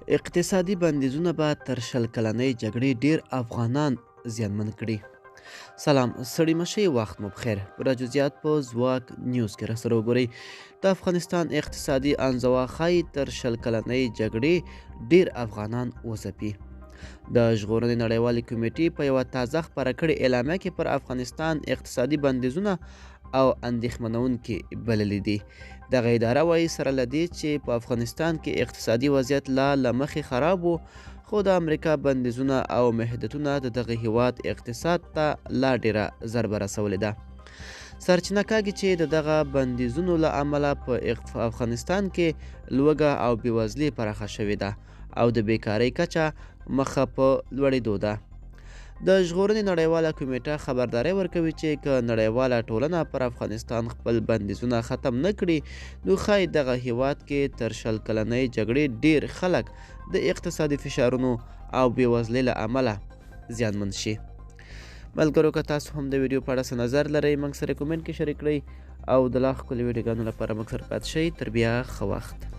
اقتصادي بندیزونه به تر شل کلنۍ جګړې ډیر افغانان زیانمن کړي. سلام ستړي مشئ، وخت مو بخیر. پوره جزئیات په ځواک نیوز کې راسره وګورئ. د افغانستان اقتصادي انزوا ښایي تر شل کلنۍ جګړې ډیر افغانان وځپي. د ژغورنې نړیوالې کمیټې په یوه تازه خپره کړې اعلامیه کې پر افغانستان اقتصادي بندیزونه او اندېښمنونکي بللي دي. دغه اداره وایي سره له دې چې په افغانستان کې اقتصادي وضعیت لا له مخې خراب و، خو د امریکا بندیزونه او محدودیتونه د دغه هیواد اقتصاد ته لا ډیره ضربه رسولې ده. سرچینه کاږي چې د دغه بندیزونو له امله په افغانستان کې لوږه او بېوزلي پراخه شوې ده او د بیکارۍ کچه مخه په لوړېدو ده. د ژغورنې نړیواله کمیټه خبرداری ورکوي چې که نړیواله ټولنه پر افغانستان خپل بندیزونه ختم نه کړي نو ښایي دغه هیواد کې تر شل کلنۍ جګړې ډیر خلک د اقتصادي فشارونو او بېوزلۍ له امله زیانمن شي. ملګرو، که تاسو هم د ویډیو په اړه څه نظر لرئ موږ سره کومنټ کې شریک کړئ او د لا ښکلي ویډیوګانو لپاره موږ سره پاتې شئ. تر بیا ښه وخت.